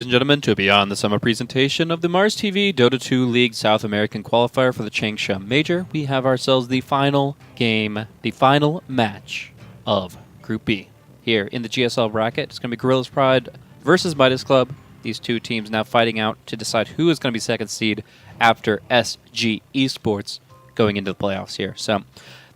Ladies and gentlemen, to beyond the summer presentation of the Mars TV Dota 2 League South American Qualifier for the Changsha Major, we have ourselves the final game, the final match of Group B. Here in the GSL bracket, it's going to be Gorillaz-Pride versus Midas Club. These two teams now fighting out to decide who is going to be second seed after SG Esports going into the playoffs here. So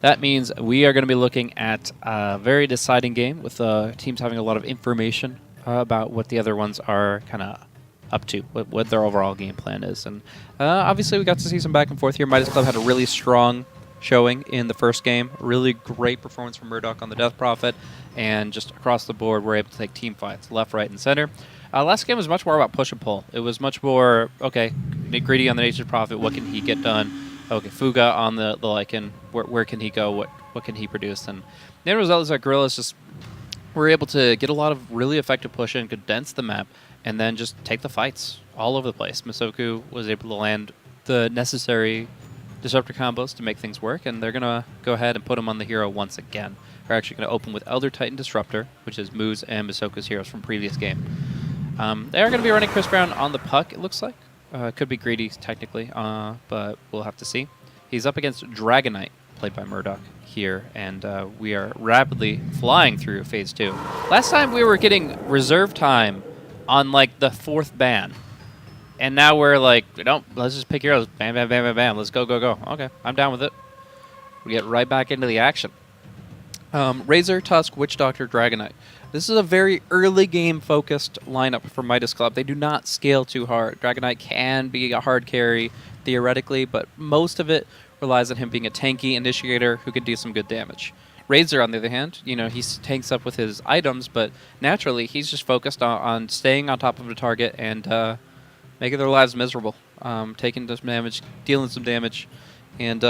that means we are going to be looking at a very deciding game with teams having a lot of information about what the other ones are kind of up to, what their overall game plan is. And obviously we got to see some back and forth here. Midas Club had a really strong showing in the first game. Really great performance from Murdoch on the Death Prophet, and just across the board we're able to take team fights left, right, and center. Last game was much more about push and pull. It was much more, okay, Greedy on the Nature's Prophet, what can he get done? Okay, Fuga on the Lycan, where can he go? What can he produce? And the end result is that Gorillaz just were able to get a lot of really effective push in, condense the map, and then just take the fights all over the place. Misoku was able to land the necessary disruptor combos to make things work, and they're going to go ahead and put him on the hero once again. We're actually going to open with Elder Titan Disruptor, which is Moose and Misoku's heroes from previous game. They are going to be running Chris Brown on the puck, it looks like. Could be Greedy, technically, but we'll have to see. He's up against Dragonite, played by Murdoch here, and we are rapidly flying through Phase 2. Last time we were getting reserve time on, like, the 4th ban. And now we're like, no, let's just pick heroes. Bam, bam, bam, bam, bam. Let's go, go, go. Okay, I'm down with it. We get right back into the action. Razor, Tusk, Witch Doctor, Dragonite. This is a very early game focused lineup for Midas Club. They do not scale too hard. Dragonite can be a hard carry theoretically, but most of it relies on him being a tanky initiator who can do some good damage. Razor, on the other hand, you know, he tanks up with his items, but naturally he's just focused on staying on top of the target and making their lives miserable, taking some damage, dealing some damage, and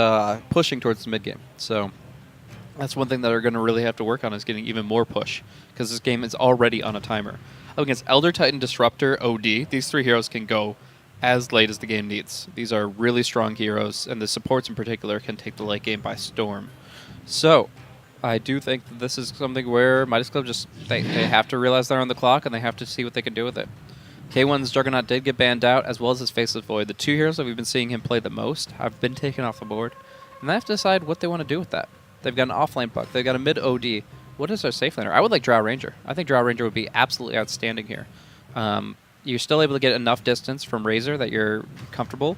pushing towards the mid game. So that's one thing that they're going to really have to work on, is getting even more push, because this game is already on a timer. Up against Elder Titan, Disruptor, OD, these three heroes can go as late as the game needs. These are really strong heroes, and the supports in particular can take the late game by storm. So I do think that this is something where Midas Club just, they have to realize they're on the clock, and they have to see what they can do with it. K1's Juggernaut did get banned out, as well as his Faceless Void. The two heroes that we've been seeing him play the most have been taken off the board, and they have to decide what they want to do with that. They've got an offlane puck. They've got a mid OD. What is our safe laner? I would like Drow Ranger. I think Drow Ranger would be absolutely outstanding here. You're still able to get enough distance from Razor that you're comfortable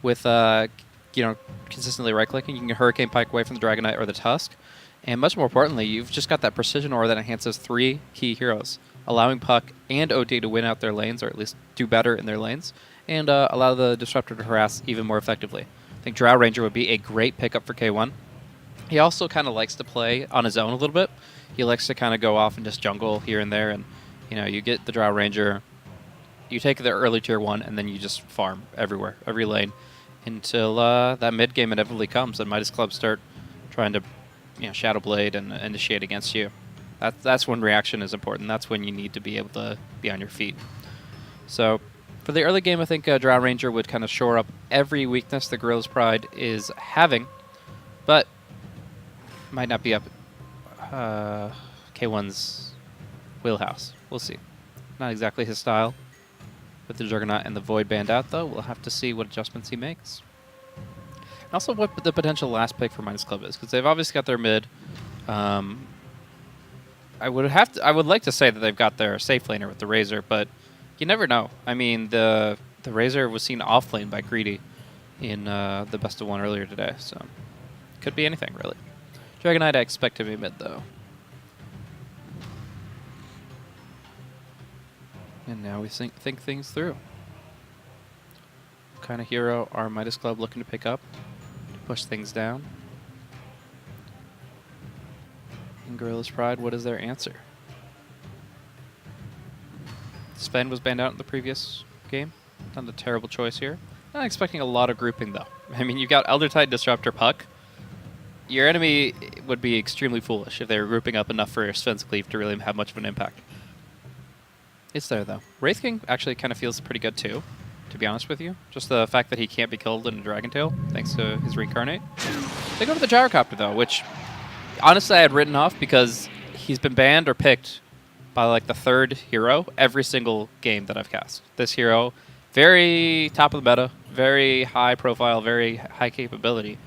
with, you know, consistently right-clicking. You can Hurricane Pike away from the Dragonite or the Tusk. And much more importantly, you've just got that Precision Aura that enhances 3 key heroes, allowing Puck and OD to win out their lanes, or at least do better in their lanes, and allow the Disruptor to harass even more effectively. I think Drow Ranger would be a great pickup for K1. He also kind of likes to play on his own a little bit. He likes to kind of go off and just jungle here and there, and you know, you get the Drow Ranger, you take the early tier 1, and then you just farm everywhere, every lane, until that mid game inevitably comes, and Midas Club start trying to, you know, Shadow Blade and initiate against you. That's when reaction is important. That's when you need to be able to be on your feet. So for the early game, I think Drow Ranger would kind of shore up every weakness that Gorillaz-Pride is having, but might not be up K1's wheelhouse. We'll see. Not exactly his style. With the Juggernaut and the Void banned out, though, we'll have to see what adjustments he makes. And also what the potential last pick for Midas Club is, because they've obviously got their mid. I would like to say that they've got their safe laner with the Razor, but you never know. I mean, the Razor was seen off lane by Greedy in the best of one earlier today, so could be anything really. Dragonite I expect to be mid though. And now we think things through. What kind of hero are Midas Club looking to pick up to push things down? And Gorillaz-Pride, what is their answer? Sven was banned out in the previous game. Not a terrible choice here. Not expecting a lot of grouping though. I mean, you've got Elder Titan, Disruptor, Puck. Your enemy would be extremely foolish if they were grouping up enough for Sven's Cleave to really have much of an impact. It's there though. Wraith King actually kind of feels pretty good too, to be honest with you. Just the fact that he can't be killed in a Dragon Tail, thanks to his Reincarnate. They go for the Gyrocopter though, which honestly I had written off because he's been banned or picked by like the third hero every single game that I've cast. This hero, very top of the meta, very high profile, very high capability,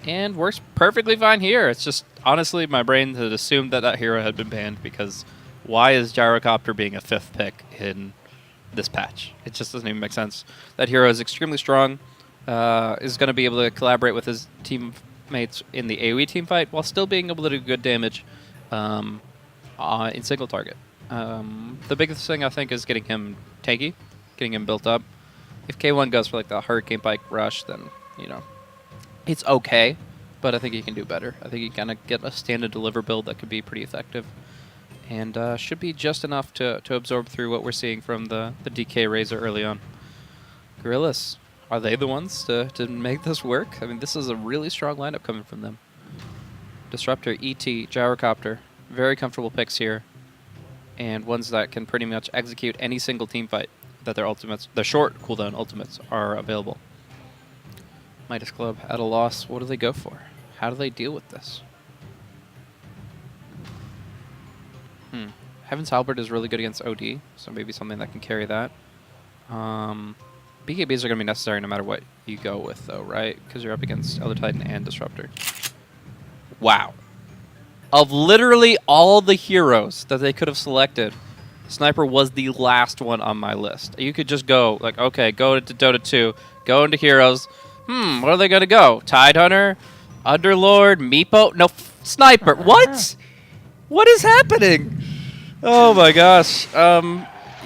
and works perfectly fine here. It's just, honestly, my brain had assumed that that hero had been banned because why is Gyrocopter being a 5th pick in this patch? It just doesn't even make sense. That hero is extremely strong, is going to be able to collaborate with his teammates in the AoE team fight while still being able to do good damage in single target. The biggest thing, I think, is getting him tanky, getting him built up. If K1 goes for like the Hurricane Bike Rush, then, you know, it's okay, but I think he can do better. I think he kind of get a stand and deliver build that could be pretty effective, and should be just enough to absorb through what we're seeing from the DK Razor early on. Gorillaz, are they the ones to make this work? I mean, this is a really strong lineup coming from them. Disruptor, ET, Gyrocopter, very comfortable picks here, and ones that can pretty much execute any single team fight that their ultimates, their short cooldown ultimates, are available. Midas Club at a loss. What do they go for? How do they deal with this? Heaven's Halberd is really good against OD, so maybe something that can carry that. BKBs are going to be necessary no matter what you go with, though, right? Because you're up against Elder Titan and Disruptor. Wow. Of literally all the heroes that they could have selected, Sniper was the last one on my list. You could just go, like, okay, go to Dota 2, go into heroes. What are they going to go? Tidehunter? Underlord? Meepo? No, Sniper. What? What is happening? Oh my gosh.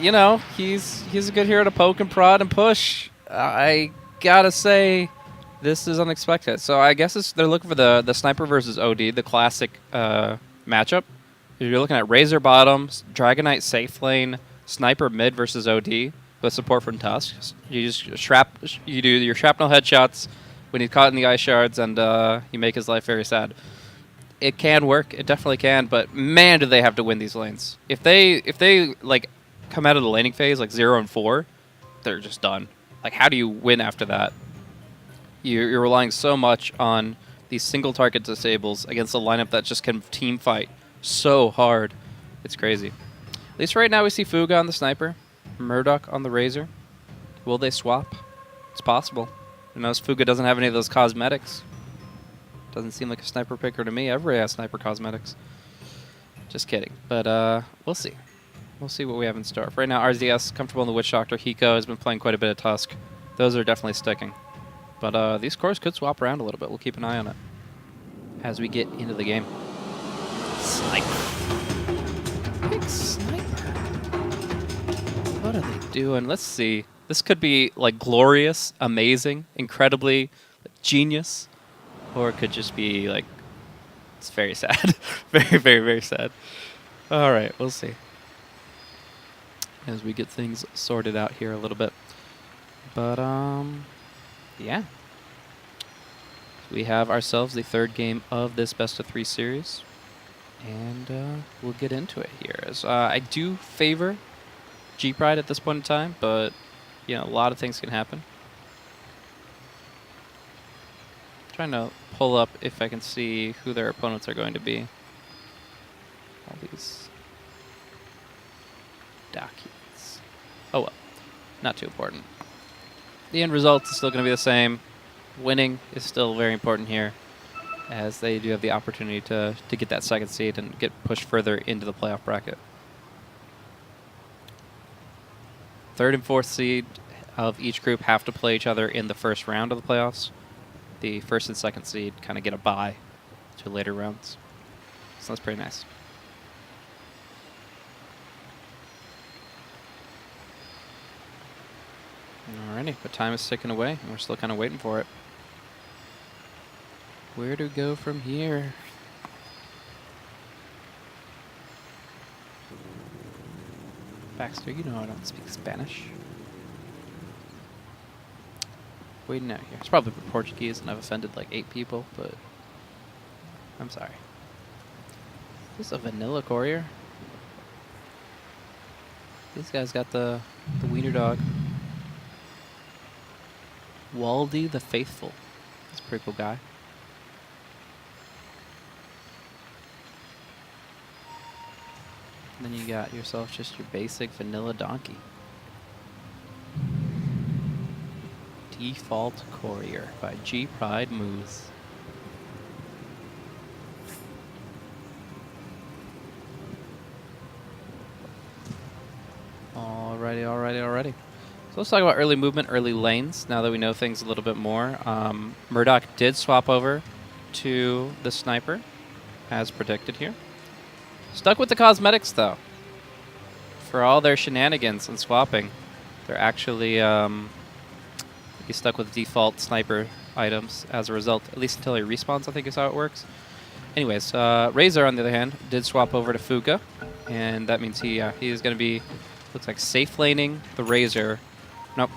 You know, he's a good hero to poke and prod and push. I gotta say, this is unexpected. So I guess they're looking for the Sniper versus OD, the classic matchup. You're looking at Razor bottom, Dragonite safe lane, Sniper mid versus OD with support from Tusk. You just you do your shrapnel headshots when he's caught in the ice shards, and you make his life very sad. It can work, it definitely can, but man, do they have to win these lanes. If they like come out of the laning phase like 0 and 4, they're just done. Like, how do you win after that? You're relying so much on these single target disables against a lineup that just can team fight so hard. It's crazy. At least right now we see Fuga on the Sniper, Murdoch on the Razor. Will they swap? It's possible. Who knows? Fuga doesn't have any of those cosmetics. Doesn't seem like a Sniper picker to me. Everybody has Sniper cosmetics. Just kidding. But we'll see. We'll see what we have in store. For right now, RZS, comfortable in the Witch Doctor. Hiko has been playing quite a bit of Tusk. Those are definitely sticking. But these cores could swap around a little bit. We'll keep an eye on it as we get into the game. Sniper. Big Sniper. What are they doing? Let's see. This could be like glorious, amazing, incredibly genius. Or it could just be like, it's very sad. Very, very, very sad. All right, we'll see as we get things sorted out here a little bit. But yeah. We have ourselves the third game of this best-of-3 series, and we'll get into it here. As I do favor G-Pride at this point in time, but you know, a lot of things can happen. Trying to pull up if I can see who their opponents are going to be. All these documents. Oh well, not too important. The end result is still going to be the same. Winning is still very important here, as they do have the opportunity to get that second seed and get pushed further into the playoff bracket. Third and fourth seed of each group have to play each other in the first round of the playoffs. The first and second seed kind of get a bye to later rounds. So that's pretty nice. Alrighty, but time is ticking away, and we're still kind of waiting for it. Where to go from here? Baxter, you know I don't speak Spanish. Waiting out here. It's probably Portuguese, and I've offended like 8 people, but I'm sorry. Is this a vanilla courier? These guys got the wiener dog. Waldy the Faithful. That's a pretty cool guy. And then you got yourself just your basic vanilla donkey. Default Courier by G-Pride Moose. Alrighty. So let's talk about early movement, early lanes, now that we know things a little bit more. Murdoch did swap over to the sniper, as predicted here. Stuck with the cosmetics, though. For all their shenanigans and swapping, they're actually he's stuck with default sniper items as a result, at least until he respawns, I think is how it works. Anyways, Razor, on the other hand, did swap over to Fuga, and that means he is going to be, looks like, safe laning the Razor. Nope,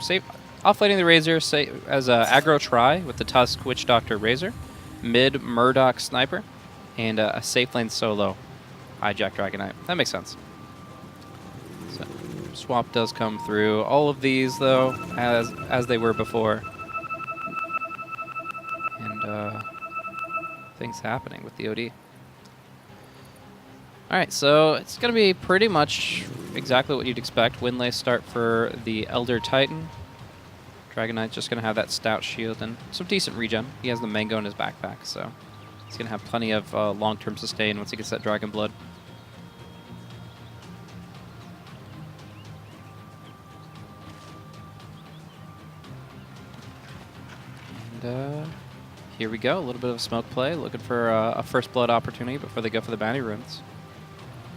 off laning the Razor as a aggro try with the Tusk Witch Doctor Razor, mid Murdoch Sniper, and a safe lane solo Hijack Dragonite. That makes sense. So, swap does come through. All of these, though, as they were before. And things happening with the OD. Alright, so it's going to be pretty much exactly what you'd expect. Windlay start for the Elder Titan. Dragonite's just going to have that stout shield and some decent regen. He has the mango in his backpack, so he's going to have plenty of long-term sustain once he gets that Dragon Blood. And here we go, a little bit of a smoke play, looking for a first blood opportunity before they go for the bounty runes.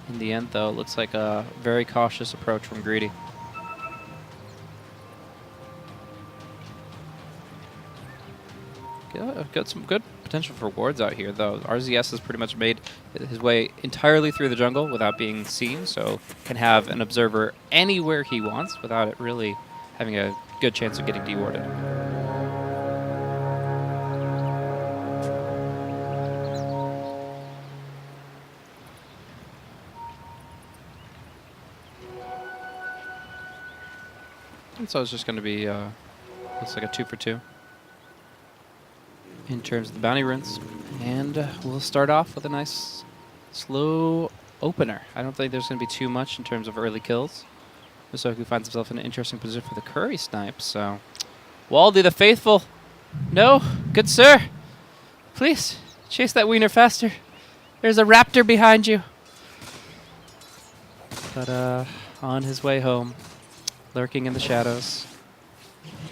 In the end, though, it looks like a very cautious approach from Greedy. Got some good potential for wards out here, though. RZS has pretty much made his way entirely through the jungle without being seen, so can have an observer anywhere he wants without it really having a good chance of getting dewarded. And so it's just going to be, looks like a 2 for 2 in terms of the bounty runes. And we'll start off with a nice slow opener. I don't think there's going to be too much in terms of early kills. Misoku finds himself in an interesting position for the curry snipe, so... Waldy the Faithful! No! Good sir! Please, chase that wiener faster. There's a raptor behind you. But, on his way home, lurking in the shadows,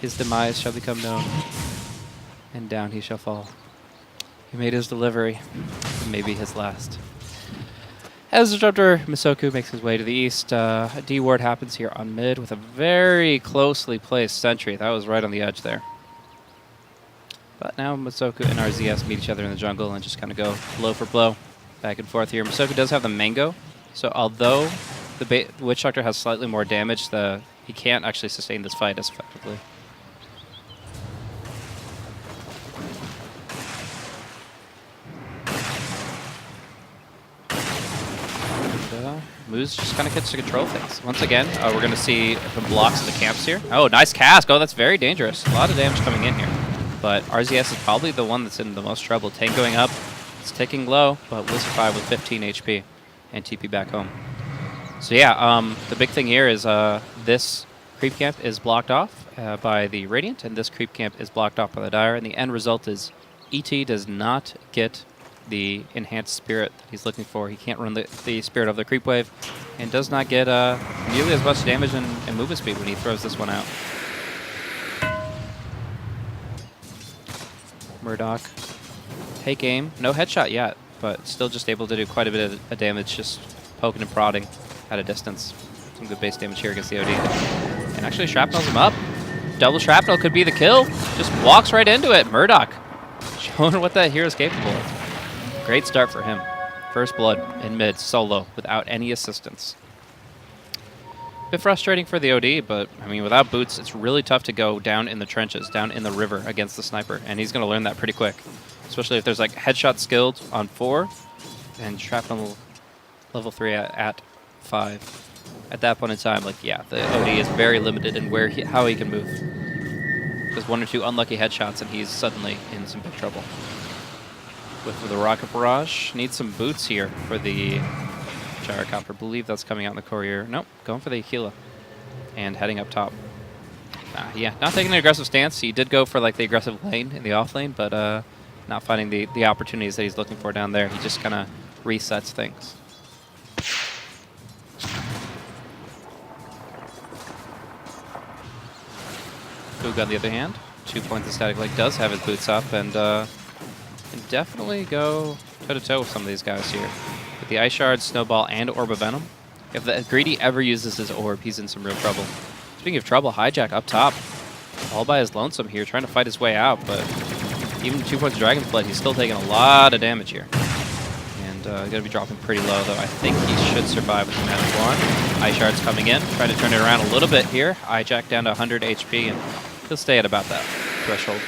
his demise shall become known, and down he shall fall. He made his delivery, and maybe his last. As the disruptor Misoku makes his way to the east, a D-ward happens here on mid with a very closely placed sentry. That was right on the edge there. But now Misoku and RZS meet each other in the jungle and just kind of go blow for blow, back and forth here. Misoku does have the mango, so although the Witch Doctor has slightly more damage, he can't actually sustain this fight as effectively. And, Moose just kind of gets to control things. Once again, we're going to see if it blocks the camps here. Oh, nice cast. Oh, that's very dangerous. A lot of damage coming in here. But RZS is probably the one that's in the most trouble. Tank going up. It's ticking low, but will survive with 15 HP and TP back home. So yeah, the big thing here is this creep camp is blocked off by the Radiant, and this creep camp is blocked off by the Dire, and the end result is ET does not get the enhanced spirit that he's looking for. He can't run the spirit of the creep wave, and does not get nearly as much damage and movement speed when he throws this one out. Murdoch, take aim. No headshot yet, but still just able to do quite a bit of damage, just poking and prodding at a distance. Some good base damage here against the OD. And actually shrapnels him up. Double shrapnel could be the kill. Just walks right into it. Murdoch showing what that hero is capable of. Great start for him. First blood in mid, solo, without any assistance. Bit frustrating for the OD, but I mean, without boots, it's really tough to go down in the trenches, down in the river against the sniper, and he's going to learn that pretty quick. Especially if there's like headshot skilled on 4 and shrapnel level 3 at 5. At that point in time, like, yeah, the OD is very limited in how he can move. Just 1 or 2 unlucky headshots, and he's suddenly in some big trouble. With the Rocket Barrage, needs some boots here for the Gyrocopter. I believe that's coming out in the courier. Nope, going for the Aquila. And heading up top. Yeah, not taking an aggressive stance. He did go for like the aggressive lane in the off lane, but not finding the opportunities that he's looking for down there. He just kind of resets things. Boog, on the other hand, 2 points of Static Lake does have his boots up and can definitely go toe-to-toe with some of these guys here. With the Ice Shard, Snowball, and Orb of Venom. If the Greedy ever uses his Orb, he's in some real trouble. Speaking of trouble, Hijack up top, all by his lonesome here, trying to fight his way out, but even 2 points of Dragon's Blood, he's still taking a lot of damage here. And going to be dropping pretty low, though. I think he should survive with the Magic Wand. Ice Shard's coming in, trying to turn it around a little bit here. Hijack down to 100 HP, and he'll stay at about that threshold.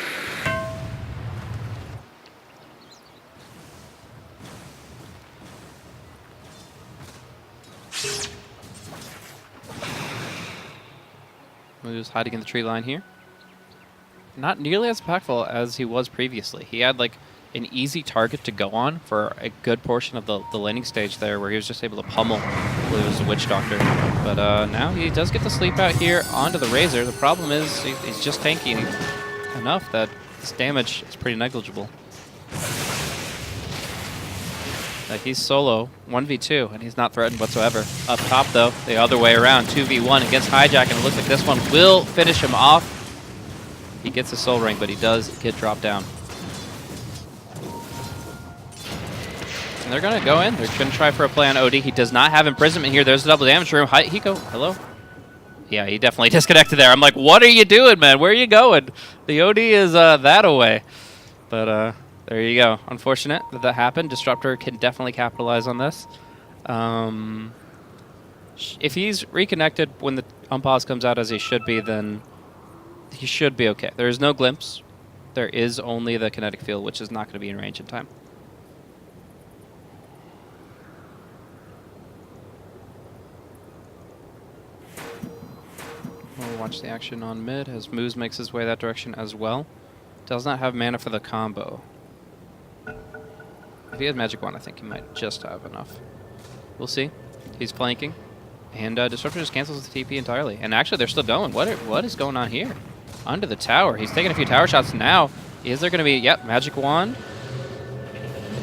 Moves hiding in the tree line here. Not nearly as impactful as he was previously. He had like an easy target to go on for a good portion of the laning stage there, where he was just able to pummel. I believe it was a Witch Doctor. But now he does get to sleep out here onto the Razor. The problem is he's just tanking enough that his damage is pretty negligible. Like he's solo, 1v2, and he's not threatened whatsoever. Up top, though, the other way around, 2v1 against Hijack, and it looks like this one will finish him off. He gets a soul ring, but he does get dropped down. And they're going to go in. They're going to try for a play on OD. He does not have imprisonment here. There's the double damage room. Hi, Hiko, hello? Yeah, he definitely disconnected there. I'm like, what are you doing, man? Where are you going? The OD is that away. But there you go. Unfortunate that that happened. Disruptor can definitely capitalize on this. If he's reconnected when the unpause comes out as he should be, then he should be okay. There is no glimpse. There is only the kinetic field, which is not going to be in range in time. We'll watch the action on mid as Moose makes his way that direction as well. Does not have mana for the combo. If he has Magic Wand, I think he might just have enough. We'll see. He's flanking. And Disruptor just cancels the TP entirely. And actually, they're still going. What is going on here? Under the tower. He's taking a few tower shots now. Is there going to be... Yep, Magic Wand.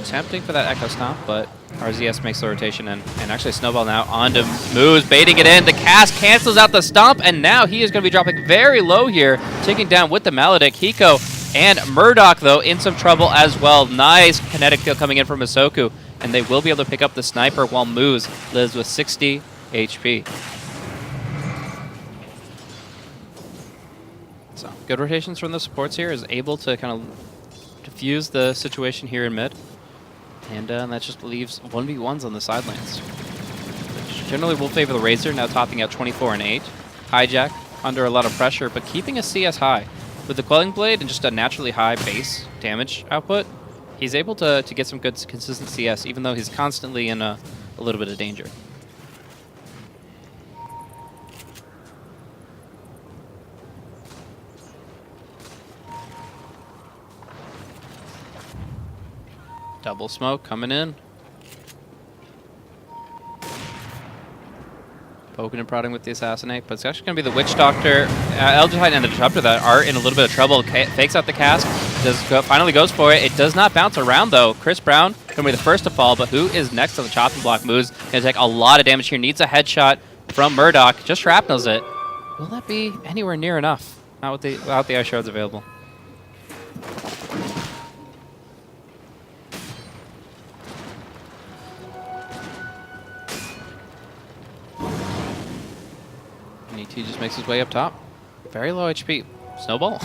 Attempting for that Echo Stomp, but RZS makes the rotation in. And actually, Snowball now onto Moose, baiting it in. The cast cancels out the Stomp, and now he is going to be dropping very low here, taking down with the Maledict. Hiko and Murdoch, though, in some trouble as well. Nice kinetic field coming in from Masoku, and they will be able to pick up the sniper while Moose lives with 60 HP. So, good rotations from the supports here, is able to kind of diffuse the situation here in mid. And that just leaves 1v1s on the side lanes, which generally will favor the Razor, now topping out 24 and 8. Hijack under a lot of pressure, but keeping his CS high. With the Quelling Blade and just a naturally high base damage output, he's able to get some good consistent CS, even though he's constantly in a little bit of danger. Double smoke coming in. Poking and prodding with the Assassinate, but it's actually going to be the Witch Doctor, Elder Titan, and the Disruptor that are in a little bit of trouble. Fakes out the cast, finally goes for it. It does not bounce around, though. Chris Brown going to be the first to fall, but who is next on the chopping block moves? Going to take a lot of damage here. Needs a headshot from Murdoch. Just shrapnels it. Will that be anywhere near enough? Not without the Ice Shards available. He just makes his way up top. Very low HP. Snowball.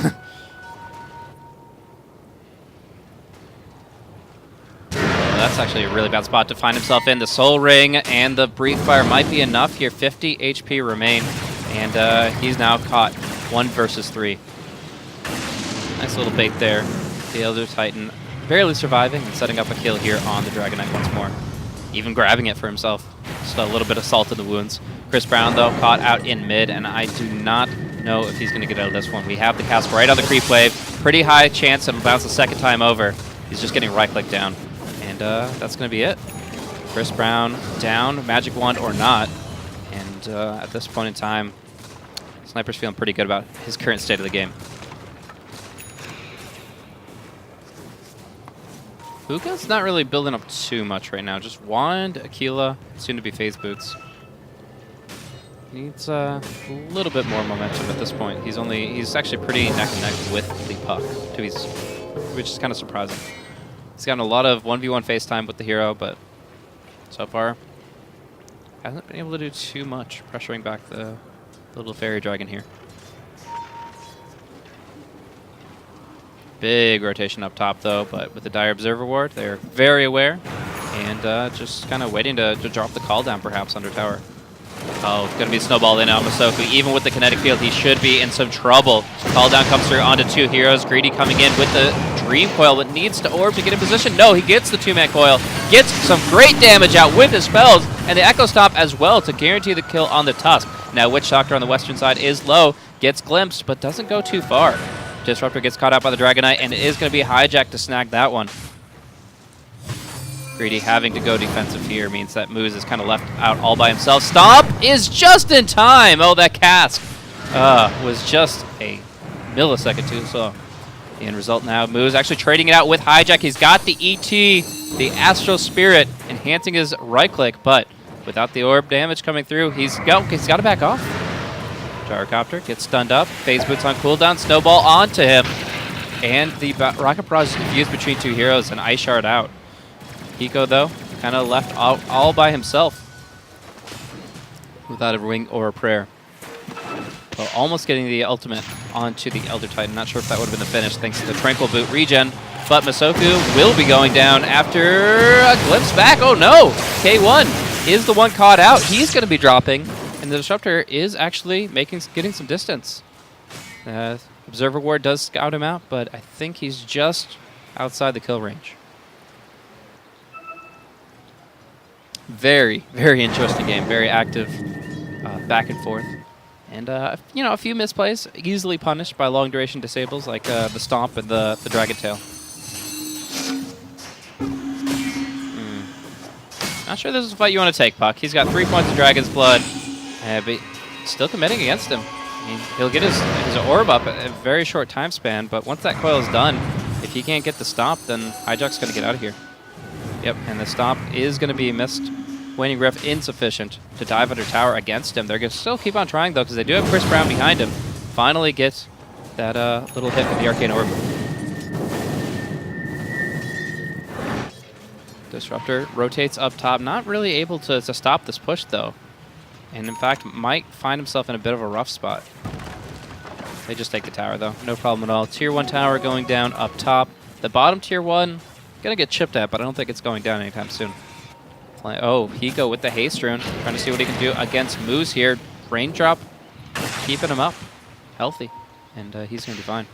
That's actually a really bad spot to find himself in. The Soul Ring and the Breathe Fire might be enough here. 50 HP remain. And he's now caught 1 versus 3. Nice little bait there. The Elder Titan barely surviving and setting up a kill here on the Dragonite once more. Even grabbing it for himself. Just a little bit of salt in the wounds. Chris Brown, though, caught out in mid, and I do not know if he's going to get out of this one. We have the cast right on the creep wave. Pretty high chance it'll bounce a second time over. He's just getting right-clicked down. And that's going to be it. Chris Brown down, Magic Wand or not. And at this point in time, Sniper's feeling pretty good about his current state of the game. Fuga's not really building up too much right now. Just Wand, Aquila, soon to be Phase Boots. Needs a little bit more momentum at this point. He's actually pretty neck and neck with the puck, which is kind of surprising. He's gotten a lot of 1v1 face time with the hero, but so far hasn't been able to do too much, pressuring back the little fairy dragon here. Big rotation up top, though, but with the Dire Observer Ward, they're very aware and just kind of waiting to drop the call down, perhaps, under tower. Oh, it's going to be snowballed in on Masoku. Even with the kinetic field, he should be in some trouble. Call down comes through onto 2 heroes. Greedy coming in with the Dream Coil, but needs to orb to get in position. No, he gets the 2-man coil. Gets some great damage out with his spells, and the Echo Stop as well to guarantee the kill on the Tusk. Now, Witch Doctor on the western side is low. Gets glimpsed, but doesn't go too far. Disruptor gets caught out by the Dragonite, and it is going to be Hijack to snag that one. Greedy having to go defensive here means that Moose is kind of left out all by himself. Stomp is just in time. Oh, that cask was just a millisecond too slow. The end result now, Moose actually trading it out with Hijack. He's got the ET, the Astro Spirit, enhancing his right click, but without the orb damage coming through, he's got to back off. Gyrocopter gets stunned up. Phase Boots on cooldown. Snowball onto him. And the Rocket Barrage is confused between 2 heroes and Ice Shard out. Hiko, though, kind of left all by himself without a ring or a prayer. Well, almost getting the ultimate onto the Elder Titan. Not sure if that would have been the finish thanks to the Tranquil Boot regen. But Masoku will be going down after a glimpse back. Oh, no! K1 is the one caught out. He's going to be dropping. And the Disruptor is actually getting some distance. Observer Ward does scout him out, but I think he's just outside the kill range. Very, very interesting game. Very active, back and forth. And, you know, a few misplays, easily punished by long-duration disables like the Stomp and the Dragon Tail. Not sure this is a fight you want to take, Puck. He's got 3 points of Dragon's Blood, but still committing against him. I mean, he'll get his orb up at a very short time span, but once that coil is done, if he can't get the Stomp, then Hijack's going to get out of here. Yep, and the Stomp is going to be missed. Waning Rift insufficient to dive under tower against him. They're going to still keep on trying, though, because they do have Chris Brown behind him. Finally gets that little hit with the Arcane Orb. Disruptor rotates up top. Not really able to stop this push, though. And, in fact, might find himself in a bit of a rough spot. They just take the tower, though. No problem at all. Tier 1 tower going down up top. The bottom Tier 1 going to get chipped at, but I don't think it's going down anytime soon. Oh, Hiko with the Haste Rune, trying to see what he can do against Moose here. Raindrop, keeping him up, healthy, and he's going to be fine.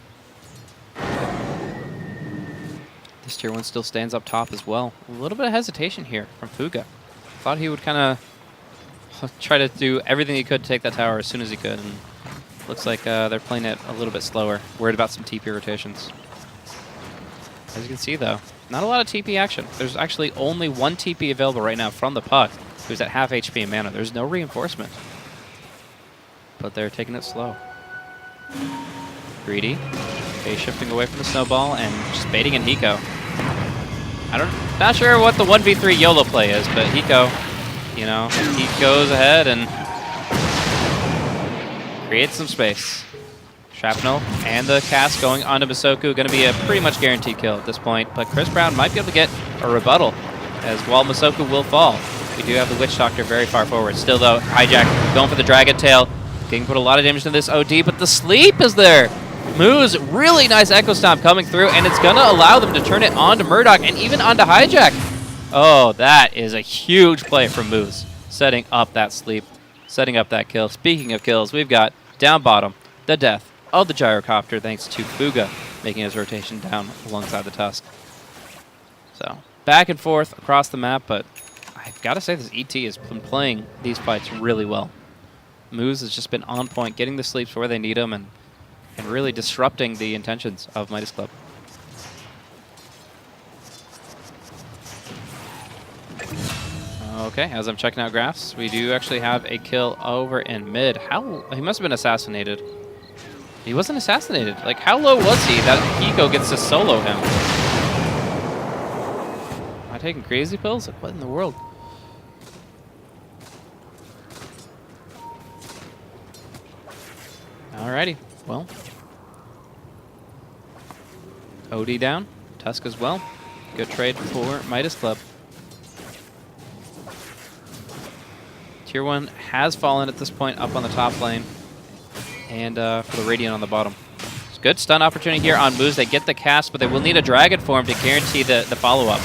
This Tier 1 still stands up top as well. A little bit of hesitation here from Fuga. Thought he would kind of try to do everything he could to take that tower as soon as he could, and looks like they're playing it a little bit slower. Worried about some TP rotations. As you can see, though, not a lot of TP action. There's actually only 1 TP available right now from the Puck, who's at half HP in mana. There's no reinforcement. But they're taking it slow. Greedy. Okay, shifting away from the Snowball and just baiting in Hiko. Not sure what the 1v3 YOLO play is, but Hiko, you know, he goes ahead and creates some space. Shrapnel and the cast going onto Masoku, going to be a pretty much guaranteed kill at this point, but Chris Brown might be able to get a rebuttal, as while Masoku will fall, we do have the Witch Doctor very far forward. Still, though, Hijack going for the Dragon Tail, getting put a lot of damage into this OD, but the sleep is there! Moose, really nice Echo Stomp coming through, and it's going to allow them to turn it onto Murdoch and even onto Hijack. Oh, that is a huge play from Moose, setting up that sleep, setting up that kill. Speaking of kills, we've got down bottom, the death of the Gyrocopter, thanks to Fuga making his rotation down alongside the Tusk. So, back and forth across the map, but I've got to say this ET has been playing these fights really well. Moose has just been on point, getting the sleeps where they need them, and really disrupting the intentions of Midas Club. Okay, as I'm checking out graphs, we do actually have a kill over in mid. How? He must have been assassinated. He wasn't assassinated. Like, how low was he that Hiko gets to solo him? Am I taking crazy pills? Like, what in the world? Alrighty, well. OD down, Tusk as well. Good trade for Midas Club. Tier 1 has fallen at this point up on the top lane. And for the Radiant on the bottom. It's good stun opportunity here on moves. They get the cast, but they will need a Dragon Form to guarantee the follow-up.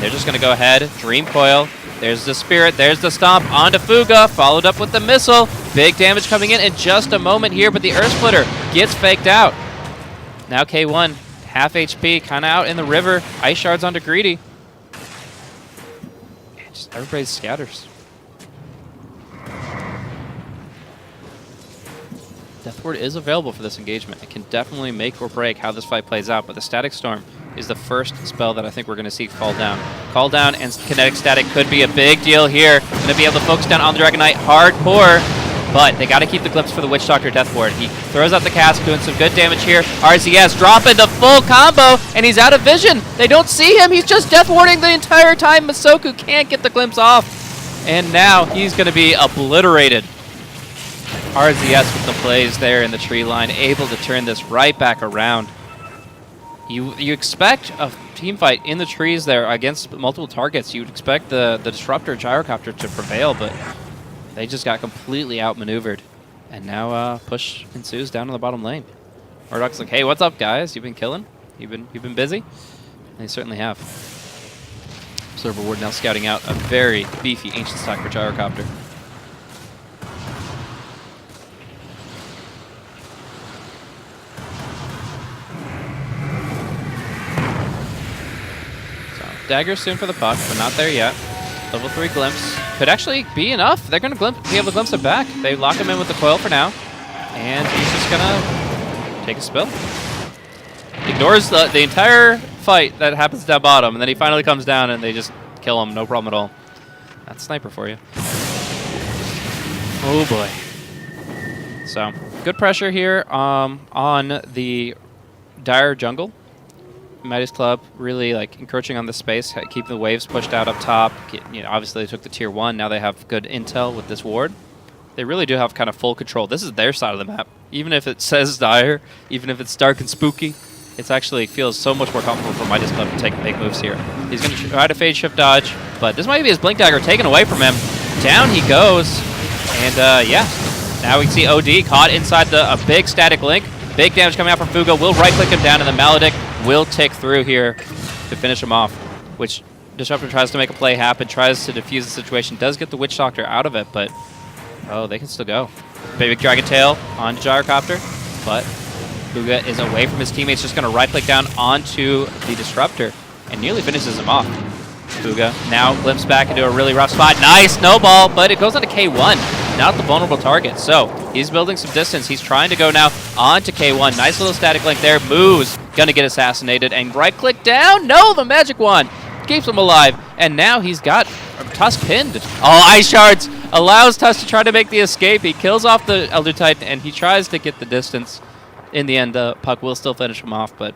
They're just going to go ahead. Dream Coil. There's the Spirit. There's the Stomp. Onto Fuga. Followed up with the Missile. Big damage coming in just a moment here, but the Earth Splitter gets faked out. Now K1, half HP, kind of out in the river. Ice Shards onto Greedy. And just everybody scatters. Death Ward is available for this engagement. It can definitely make or break how this fight plays out, but the Static Storm is the first spell that I think we're going to see fall down. Call down and Kinetic Static could be a big deal here. Going to be able to focus down on the Dragon Knight hardcore, but they got to keep the glimpse for the Witch Doctor Death Ward. He throws out the cast, doing some good damage here. RCS dropping the full combo, and he's out of vision. They don't see him. He's just Death Warding the entire time. Masoku can't get the glimpse off, and now he's going to be obliterated. RZS with the plays there in the tree line, able to turn this right back around. You expect a team fight in the trees there against multiple targets. You'd expect the Disruptor Gyrocopter to prevail, but they just got completely outmaneuvered. And now push ensues down on the bottom lane. Murdoch's like, hey, what's up, guys? You've been killing? You've been busy? And they certainly have. Observer Ward now scouting out a very beefy Ancient stock for Gyrocopter. Dagger soon for the puck, but not there yet. Level 3 glimpse could actually be enough. They're going to be able to glimpse it back. They lock him in with the coil for now, and he's just going to take a spill. Ignores the entire fight that happens down bottom, and then he finally comes down and they just kill him, no problem at all. That's Sniper for you. Oh boy. So, good pressure here on the Dire jungle. Midas Club really like encroaching on the space, keeping the waves pushed out up top. Obviously they took the tier 1. Now they have good intel with this ward. They really do have kind of full control. This is their side of the map. Even if it says Dire, even if it's dark and spooky, it actually feels so much more comfortable for Midas Club to take big moves here. He's going to try to fade shift dodge, but this might be his Blink Dagger taken away from him. Down he goes, and yeah. Now we can see OD caught inside a big static link. Big damage coming out from Fuga. Will right-click him down, and the Maledict will tick through here to finish him off, which Disruptor tries to make a play happen, tries to defuse the situation, does get the Witch Doctor out of it, but oh, they can still go. Big Dragon Tail on Gyrocopter, but Fuga is away from his teammates, just going to right-click down onto the Disruptor and nearly finishes him off. Fuga now glimpses back into a really rough spot. Nice snowball, but it goes onto K1, not the vulnerable target. So he's building some distance. He's trying to go now onto K1. Nice little static link there. Moves, gonna get assassinated, and right-click down. No, the magic wand keeps him alive, and now he's got Tusk pinned. Oh, Ice Shards allows Tusk to try to make the escape. He kills off the Elder Titan, and he tries to get the distance. In the end, Puck will still finish him off, but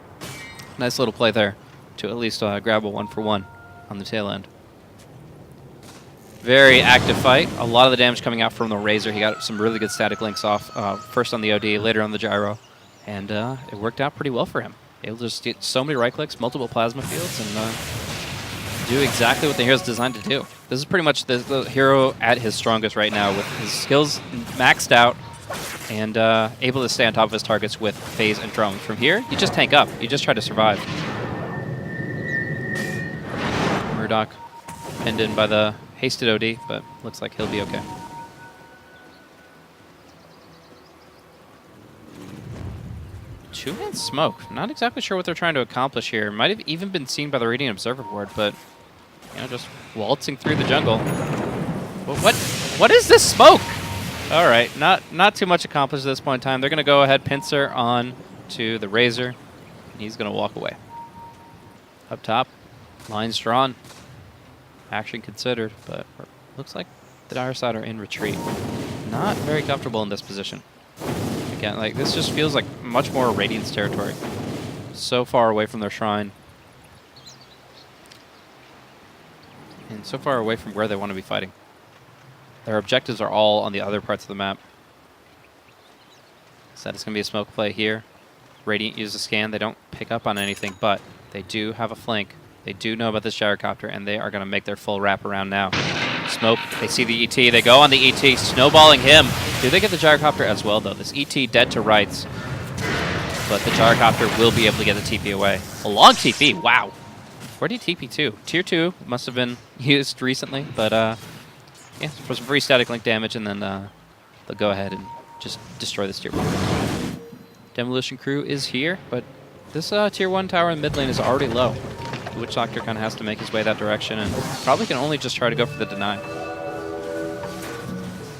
nice little play there to at least grab a 1-for-1 on the tail end. Very active fight. A lot of the damage coming out from the Razor. He got some really good static links off, first on the OD, later on the Gyro, and it worked out pretty well for him. Able to just get so many right clicks, multiple plasma fields, and do exactly what the hero's designed to do. This is pretty much the hero at his strongest right now, with his skills maxed out and able to stay on top of his targets with phase and drone. From here, you just tank up. You just try to survive. Murdoch pinned in by the hasted OD, but looks like he'll be okay. Two-man smoke. Not exactly sure what they're trying to accomplish here. Might have even been seen by the Radiant Observer Ward, but you know, just waltzing through the jungle. What is this smoke? All right, not too much accomplished at this point in time. They're going to go ahead, pincer on to the Razor, and he's going to walk away. Up top, lines drawn. Action considered, but we're Looks like the dire side are in retreat. Not very comfortable in this position. Again, like this just feels like much more Radiant's territory. So far away from their shrine. And so far away from where they want to be fighting. Their objectives are all on the other parts of the map. So it's going to be a smoke play here. Radiant uses a scan. They don't pick up on anything, but they do have a flank. They do know about this gyrocopter, and they are going to make their full wrap around now. Smoke, they see the ET. They go on the ET, snowballing him. Do they get the gyrocopter as well, though? This ET dead to rights. But the gyrocopter will be able to get the TP away. A long TP, wow. Where did he TP to? Tier 2 must have been used recently, but yeah, for some free static link damage, and then they'll go ahead and just destroy this Tier 1. Demolition Crew is here, but this Tier 1 tower in mid lane is already low. The Witch Doctor kind of has to make his way that direction, and probably can only just try to go for the deny.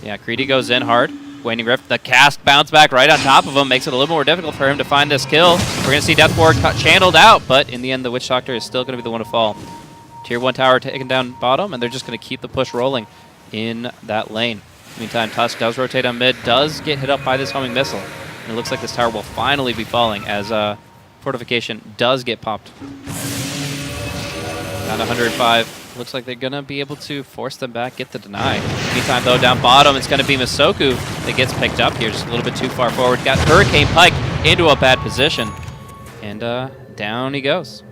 Yeah, Greedy goes in hard. Waning Rift, the cast bounce back right on top of him, makes it a little more difficult for him to find this kill. We're going to see Death Ward channeled out, but in the end, the Witch Doctor is still going to be the one to fall. Tier 1 tower taken down bottom, and they're just going to keep the push rolling in that lane. Meantime, Tusk does rotate on mid, does get hit up by this homing missile. And it looks like this tower will finally be falling as Fortification does get popped. Down to 105. Looks like they're going to be able to force them back, get the deny. Meantime, though, down bottom, it's going to be Masoku that gets picked up here just a little bit too far forward. Got Hurricane Pike into a bad position. And down he goes.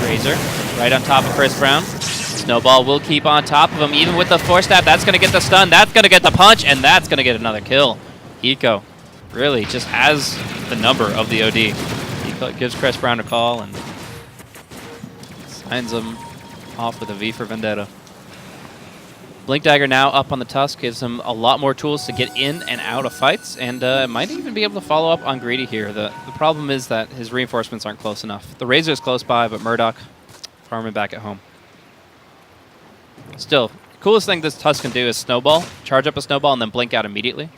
Razor right on top of Chris Brown. Snowball will keep on top of him, even with the force stab. That's going to get the stun. That's going to get the punch, and that's going to get another kill. Eco really just has the number of the OD. He gives Chris Brown a call and signs him off with a V for Vendetta. Blink Dagger now up on the Tusk gives him a lot more tools to get in and out of fights, and might even be able to follow up on Greedy here. The problem is that his reinforcements aren't close enough. The Razor is close by, but Murdoch farming back at home. Still, coolest thing this Tusk can do is snowball, charge up a snowball, and then blink out immediately.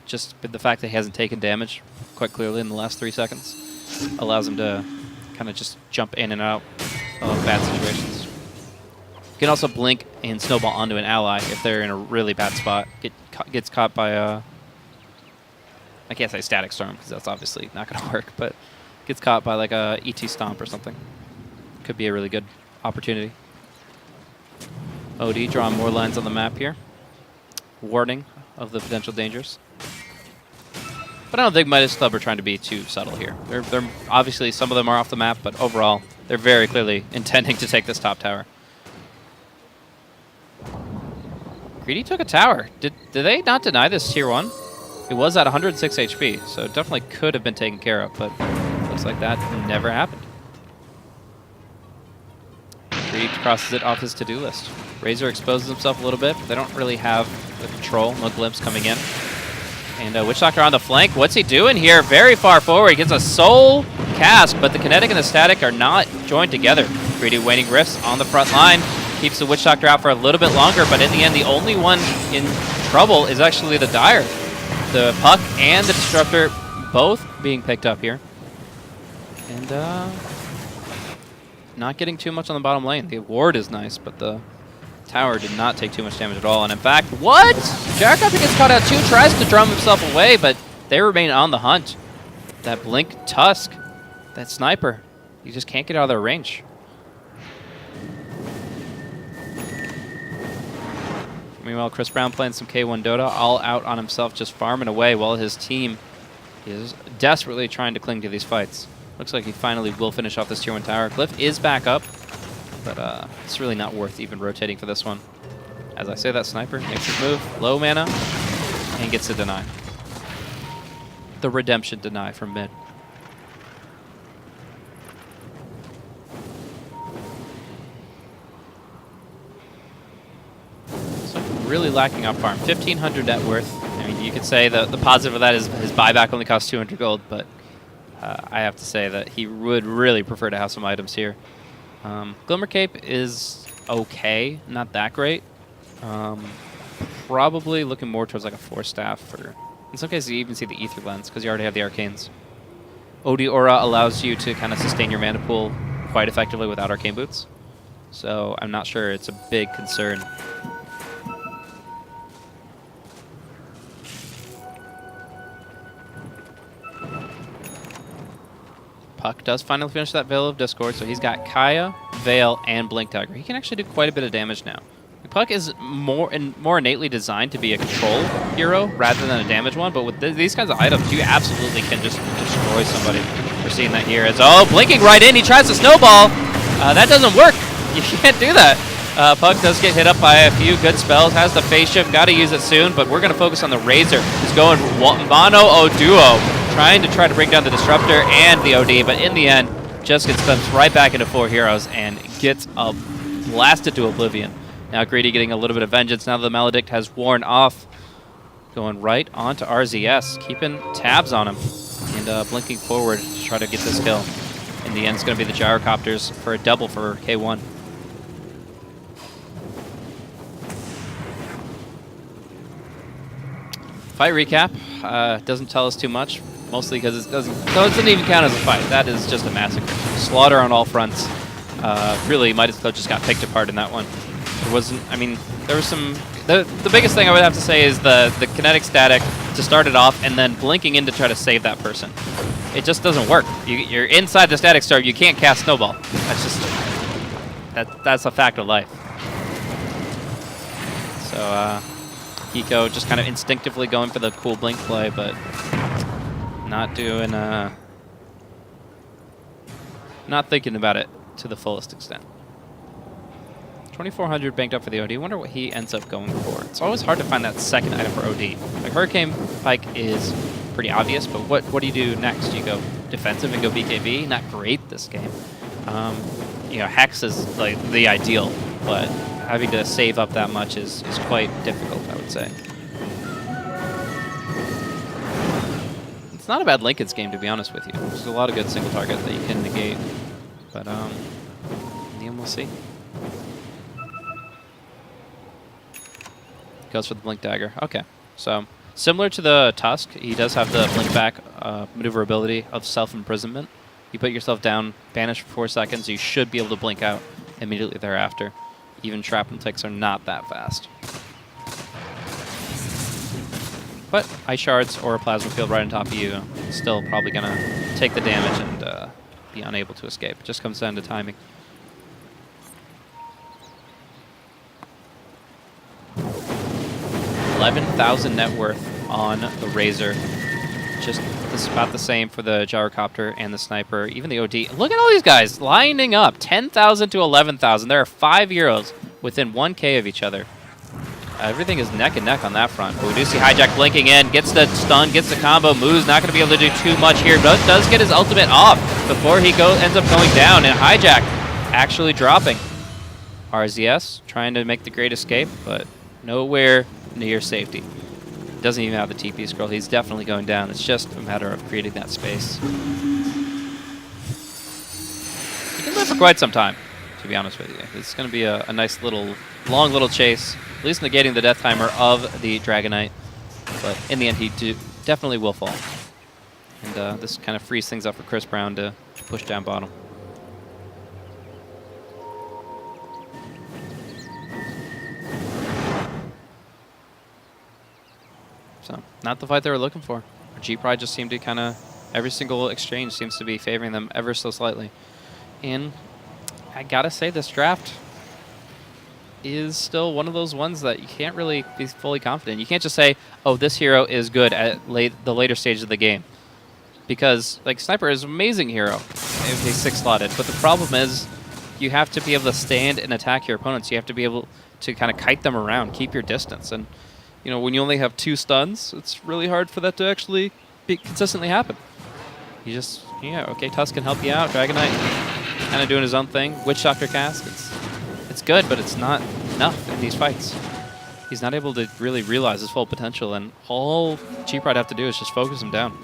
Just the fact that he hasn't taken damage quite clearly in the last 3 seconds allows him to kind of just jump in and out of bad situations. You can also blink and snowball onto an ally if they're in a really bad spot. Gets caught by I can't say Static Storm because that's obviously not going to work, but gets caught by like a ET Stomp or something. Could be a really good opportunity. OD drawing more lines on the map here. Warning of the potential dangers. But I don't think Midas Club are trying to be too subtle here. They're obviously, some of them are off the map, but overall, they're very clearly intending to take this top tower. Greedy took a tower. Did they not deny this Tier 1? It was at 106 HP, so it definitely could have been taken care of, but looks like that never happened. Greedy crosses it off his to-do list. Razor exposes himself a little bit, but they don't really have the control. No glimpse coming in. And Witch Doctor on the flank. What's he doing here? Very far forward. He gets a soul cast, but the kinetic and the static are not joined together. Greedy Waning Rifts on the front line. Keeps the Witch Doctor out for a little bit longer, but in the end, the only one in trouble is actually the Dire. The Puck and the Disruptor both being picked up here. And not getting too much on the bottom lane. The ward is nice, but the tower did not take too much damage at all. And in fact, what? Gyrocopter gets caught out too, tries to drum himself away, but they remain on the hunt. That Blink Tusk, that sniper, you just can't get out of their range. Meanwhile, Chris Brown playing some K1 Dota, all out on himself, just farming away while his team is desperately trying to cling to these fights. Looks like he finally will finish off this Tier 1 tower. Glyph is back up, but it's really not worth even rotating for this one. As I say, that sniper makes his move, low mana, and gets a deny. The redemption deny from mid. So really lacking up farm. 1,500 net worth. I mean, you could say the positive of that is his buyback only costs 200 gold, but I have to say that he would really prefer to have some items here. Glimmer Cape is okay, not that great. Probably looking more towards like a Force Staff, or in some cases you even see the Ether Lens because you already have the Arcanes. OD Aura allows you to kind of sustain your mana pool quite effectively without Arcane Boots. so I'm not sure it's a big concern. Puck does finally finish that Veil of Discord, so he's got Kaya, Veil, and Blink Dagger. He can actually do quite a bit of damage now. Puck is more innately designed to be a control hero rather than a damage one, but with these kinds of items, you absolutely can just destroy somebody. We're seeing that here. It's blinking right in. He tries to snowball. That doesn't work. You can't do that. Puck does get hit up by a few good spells. Has the phase shift. Got to use it soon, but we're going to focus on the Razor. He's going mono duo, trying to bring down the Disruptor and the OD, but in the end, just gets clipped right back into 4 heroes and gets blasted to oblivion. Now Greedy getting a little bit of vengeance now that the Maledict has worn off. Going right onto RZS, keeping tabs on him. And blinking forward to try to get this kill. In the end, it's going to be the Gyrocopters for a double for K1. Fight recap doesn't tell us too much, mostly because it doesn't even count as a fight. That is just a massacre. Slaughter on all fronts. Really, Midas just got picked apart in that one. There wasn't, I mean, there was some, the biggest thing I would have to say is the kinetic static to start it off and then blinking in to try to save that person. It just doesn't work. You're inside the static storm, you can't cast Snowball. That's just, that's a fact of life. So, Hiko just kind of instinctively going for the cool blink play, but not doing, not thinking about it to the fullest extent. 2,400 banked up for the OD. I wonder what he ends up going for. It's always hard to find that second item for OD. Like Hurricane Pike is pretty obvious, but what do you do next? Do you go defensive and go BKB? Not great this game. You know, Hex is like the ideal, but having to save up that much is quite difficult, I would say. It's not a bad Lincoln's game, to be honest with you. There's a lot of good single target that you can negate, but in the end, we'll see. Goes for the Blink Dagger. Okay, so similar to the Tusk, he does have the blink back maneuverability of self-imprisonment. You put yourself down, banish for 4 seconds, you should be able to blink out immediately thereafter. Even shrapnel ticks are not that fast. But Ice Shards or a Plasma Field right on top of you, still probably going to take the damage and be unable to escape. It just comes down to timing. 11,000 net worth on the Razor. Just about the same for the Gyrocopter and the Sniper, even the OD. Look at all these guys lining up. 10,000 to 11,000. There are 5 heroes within 1K of each other. Everything is neck and neck on that front. But we do see Hijack blinking in, gets the stun, gets the combo, moves. Not going to be able to do too much here, but does get his ultimate off before he ends up going down. And Hijack actually dropping. RZS trying to make the great escape, but nowhere near safety. Doesn't even have the TP scroll. He's definitely going down. It's just a matter of creating that space. He can live for quite some time, to be honest with you. It's going to be a nice little, long little chase, at least negating the death timer of the Dragonite. But in the end, he definitely will fall. And this kind of frees things up for Chris Brown to push down bottom. So, not the fight they were looking for. G-Pride just seemed to kind of, every single exchange seems to be favoring them ever so slightly. And I gotta say, this draft is still one of those ones that you can't really be fully confident. You can't just say, oh, this hero is good at the later stage of the game. Because, like, Sniper is an amazing hero if he's 6-slotted. But the problem is, you have to be able to stand and attack your opponents. You have to be able to kind of kite them around, keep your distance. And you know, when you only have 2 stuns, it's really hard for that to actually consistently happen. You just, yeah, okay, Tusk can help you out. Dragonite kind of doing his own thing. Witch Doctor cast, it's good, but it's not enough in these fights. He's not able to really realize his full potential, and all G-Pride have to do is just focus him down.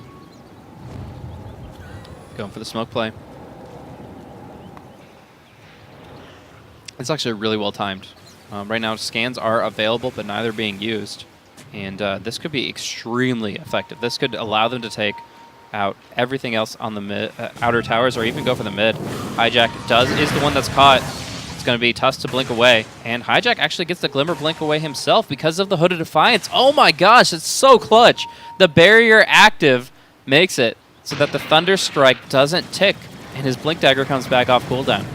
Going for the smoke play. It's actually really well timed. Right now, scans are available, but neither being used. And this could be extremely effective. This could allow them to take out everything else on the outer towers, or even go for the mid. Hijack is the one that's caught. It's going to be tough to blink away. And Hijack actually gets the Glimmer blink away himself because of the Hood of Defiance. Oh my gosh, it's so clutch. The barrier active makes it so that the Thunder Strike doesn't tick, and his Blink Dagger comes back off cooldown.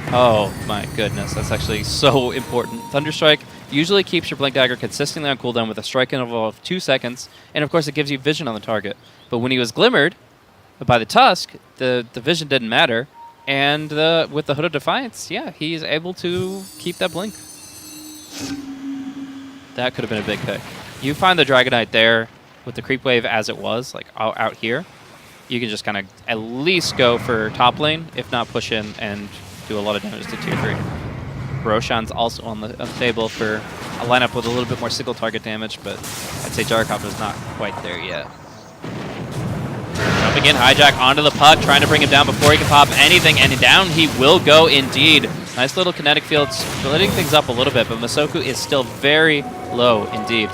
Oh my goodness, that's actually so important. Thunder Strike usually keeps your Blink Dagger consistently on cooldown with a strike interval of 2 seconds, and of course it gives you vision on the target. But when he was Glimmered by the Tusk, the vision didn't matter, and with the Hood of Defiance, yeah, he's able to keep that Blink. That could have been a big pick. You find the Dragonite there with the creep wave as it was, like out here. You can just kind of at least go for top lane, if not push in and do a lot of damage to tier 3. Roshan's also on the table for a lineup with a little bit more single target damage, but I'd say Gyrocopter's not quite there yet. Jumping in, Hijack onto the puck, trying to bring him down before he can pop anything, and down he will go indeed. Nice little kinetic field, splitting things up a little bit, but Masoku is still very low indeed.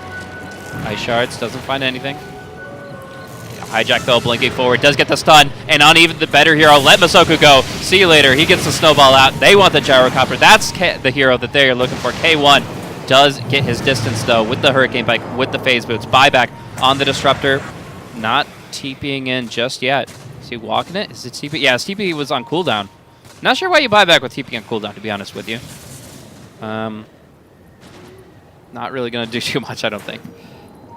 Ice Shards doesn't find anything. Hijack though, blinking forward, does get the stun, and on even the better hero, let Masoku go. See you later, he gets the snowball out. They want the Gyrocopter. That's the hero that they are looking for. K1 does get his distance though with the Hurricane Bike, with the Phase Boots. Buyback on the Disruptor, not TPing in just yet. Is he walking it? Is it TP? Yeah, his TP was on cooldown. Not sure why you buy back with TP on cooldown, to be honest with you. Not really going to do too much, I don't think.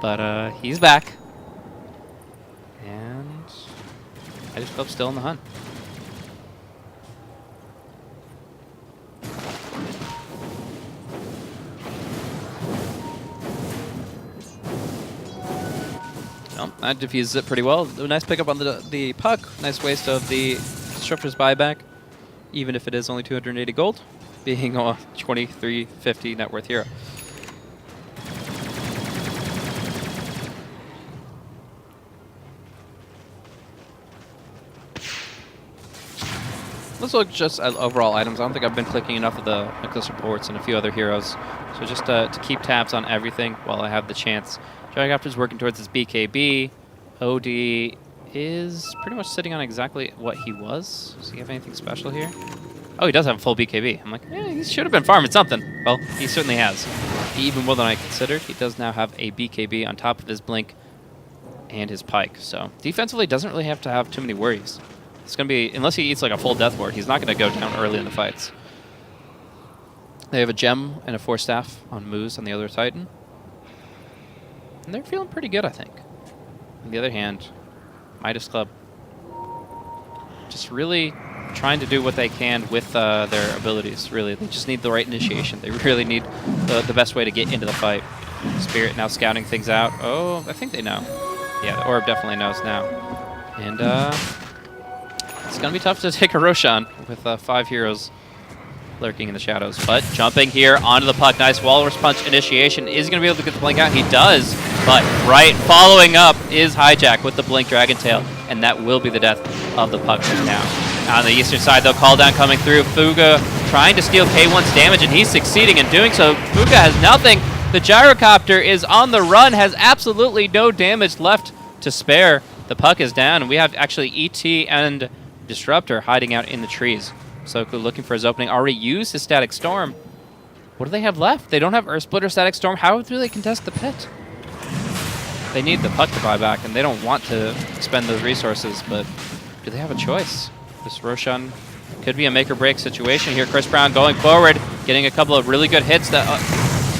But he's back. And Midas Club still in the hunt. Well, that diffuses it pretty well. A nice pickup on the puck. Nice waste of the Disruptor's buyback, even if it is only 280 gold, being a 2350 net worth hero. Let's look just at overall items. I don't think I've been clicking enough of the Necklace Reports and a few other heroes. So just to keep tabs on everything while I have the chance. Gyrocopter's working towards his BKB. OD is pretty much sitting on exactly what he was. Does he have anything special here? Oh, he does have a full BKB. I'm like, yeah, he should have been farming something. Well, he certainly has. Even more than I considered. He does now have a BKB on top of his Blink and his Pike. So defensively, doesn't really have to have too many worries. It's going to be, unless he eats like a full death ward, he's not going to go down early in the fights. They have a gem and a 4-staff on Moose on the other Titan. And they're feeling pretty good, I think. On the other hand, Midas Club just really trying to do what they can with their abilities, really. They just need the right initiation. They really need the best way to get into the fight. Spirit now scouting things out. Oh, I think they know. Yeah, the Orb definitely knows now. And it's going to be tough to take a Roshan with 5 heroes lurking in the shadows. But jumping here onto the puck. Nice Walrus Punch initiation. Is he going to be able to get the Blink out? He does. But right following up is Hijack with the Blink Dragon Tail. And that will be the death of the puck right now. On the eastern side, though, call down coming through. Fuga trying to steal K1's damage, and he's succeeding in doing so. Fuga has nothing. The Gyrocopter is on the run, has absolutely no damage left to spare. The puck is down, and we have actually ET and Disruptor hiding out in the trees. Soku looking for his opening. Already used his Static Storm. What do they have left? They don't have Earth Splitter, Static Storm. How do they contest the pit? They need the puck to buy back, and they don't want to spend those resources, but do they have a choice? This Roshan could be a make-or-break situation here. Chris Brown going forward, getting a couple of really good hits. That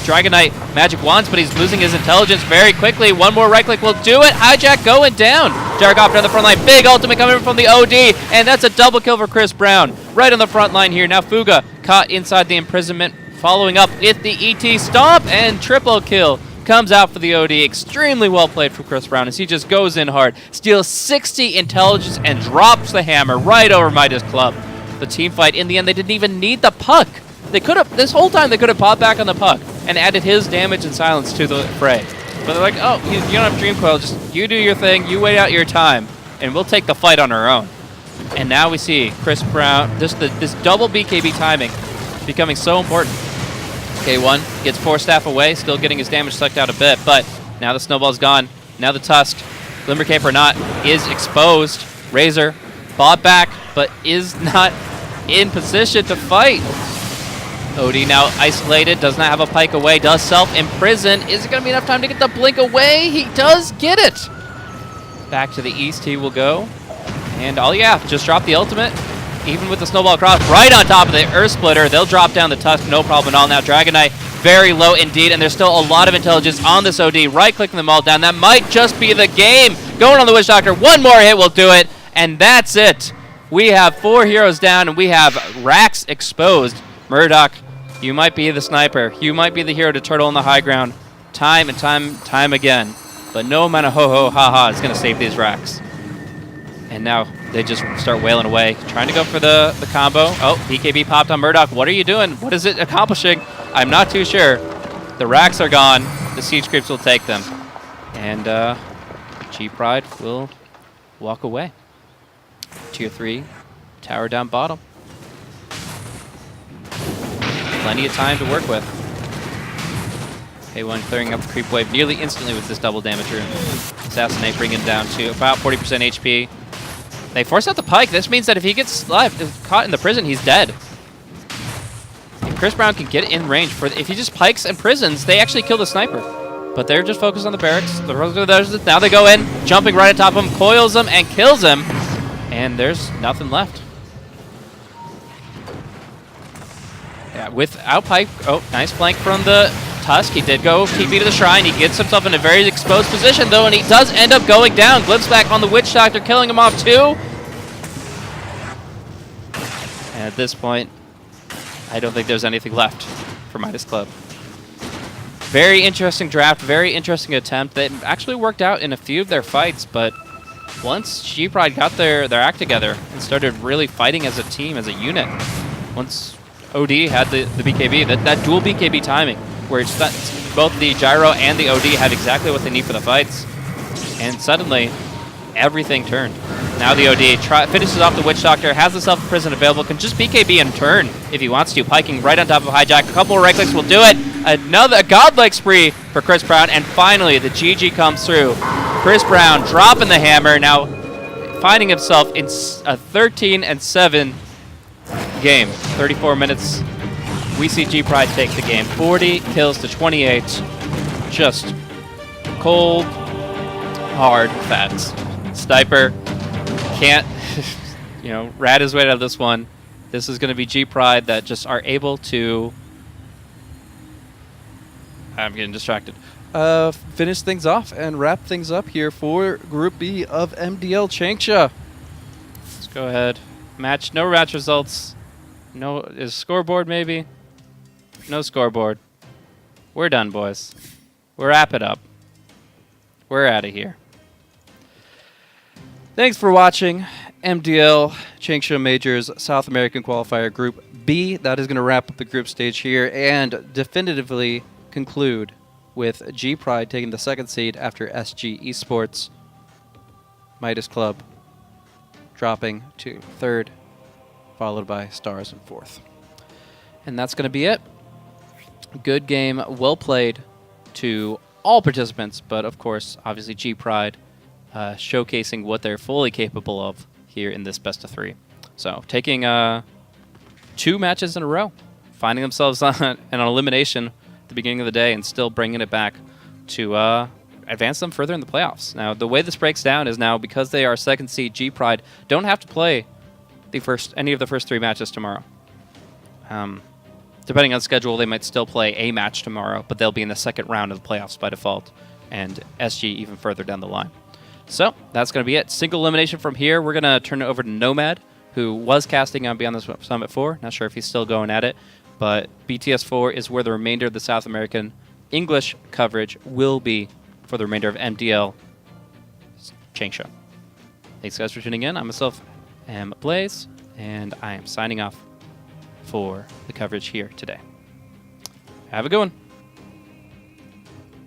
Dragonite magic wands, but he's losing his intelligence very quickly. One more right click will do it. Hijack going down. Gyrocopter on the front line. Big ultimate coming from the OD, and that's a double kill for Chris Brown. Right on the front line here. Now Fuga caught inside the imprisonment, following up with the ET stomp, and triple kill comes out for the OD. Extremely well played from Chris Brown as he just goes in hard, steals 60 intelligence, and drops the hammer right over Midas Club. The team fight, in the end, they didn't even need the puck. They could have, this whole time, they could have popped back on the puck and added his damage and silence to the fray. But they're like, oh, you don't have Dream Coil, just you do your thing, you wait out your time, and we'll take the fight on our own. And now we see Chris Brown, this double BKB timing becoming so important. K1 gets 4-staff away, still getting his damage sucked out a bit, but now the snowball's gone. Now the Tusk, Glimmer Cape or not, is exposed. Razor bought back, but is not in position to fight. OD now isolated, does not have a pike away, does self-imprison. Is it going to be enough time to get the blink away? He does get it! Back to the east he will go. And just drop the ultimate. Even with the snowball cross right on top of the Earth Splitter, they'll drop down the Tusk, no problem at all. Now Dragon Knight, very low indeed, and there's still a lot of intelligence on this OD, right-clicking them all down. That might just be the game. Going on the Witch Doctor, one more hit will do it, and that's it. We have 4 heroes down, and we have racks exposed. Murdoch, you might be the sniper. You might be the hero to turtle on the high ground time and time again. But no amount of ho-ho, ha-ha is going to save these racks. And now they just start wailing away, trying to go for the combo. Oh, BKB popped on Murdoch. What are you doing? What is it accomplishing? I'm not too sure. The racks are gone. The siege creeps will take them. And G-Pride will walk away. Tier 3, tower down bottom. Plenty of time to work with. K1 clearing up the creep wave nearly instantly with this double damage rune. Assassinate bringing him down to about 40% HP. They force out the pike. This means that if he gets caught in the prison, he's dead. If Chris Brown can get in range, if he just pikes and prisons, they actually kill the sniper. But they're just focused on the barracks. Now they go in, jumping right on top of him, coils him, and kills him. And there's nothing left. Yeah, without pike. Oh, nice flank from the Tusk. He did go TP to the shrine. He gets himself in a very exposed position, though, and he does end up going down. Glimpse back on the Witch Doctor, killing him off, too. And at this point, I don't think there's anything left for Midas Club. Very interesting draft, very interesting attempt. That actually worked out in a few of their fights, but once G-Pride got their act together and started really fighting as a team, as a unit, once OD had the BKB, that dual BKB timing, where it's both the gyro and the OD had exactly what they need for the fights, and suddenly everything turned. Now the OD finishes off the Witch Doctor, has the self-prison available, can just BKB and turn if he wants to, piking right on top of Hijack. A couple of right clicks will do it. A godlike spree for Chris Brown, and finally the GG comes through. Chris Brown dropping the hammer, now finding himself in a 13-7 game. 34 minutes. We see G-Pride take the game. 40 kills to 28. Just cold, hard facts. Sniper can't, rat his way out of this one. This is going to be G-Pride that just are able to... I'm getting distracted. Finish things off and wrap things up here for Group B of MDL Changsha. Let's go ahead. No match results. No, is scoreboard maybe? No scoreboard. We're done, boys. We're wrap it up. We're out of here. Thanks for watching MDL Changsha Majors South American Qualifier Group B. That is going to wrap up the group stage here and definitively conclude with G-Pride taking the 2nd seed after SG Esports. Midas Club dropping to 3rd, followed by Stars in 4th. And that's going to be it. Good game, well played to all participants, but of course, obviously G-Pride showcasing what they're fully capable of here in this best of 3. So taking 2 matches in a row, finding themselves on an elimination at the beginning of the day and still bringing it back to advance them further in the playoffs. Now, the way this breaks down is now because they are 2nd seed, G-Pride don't have to play any of the first 3 matches tomorrow. Depending on schedule, they might still play a match tomorrow, but they'll be in the 2nd round of the playoffs by default, and SG even further down the line. So that's going to be it. Single elimination from here. We're going to turn it over to Nomad, who was casting on Beyond the Summit 4. Not sure if he's still going at it, but BTS 4 is where the remainder of the South American English coverage will be for the remainder of MDL Changsha. Thanks, guys, for tuning in. I myself am Blaze, and I am signing off for the coverage here today. Have a good one.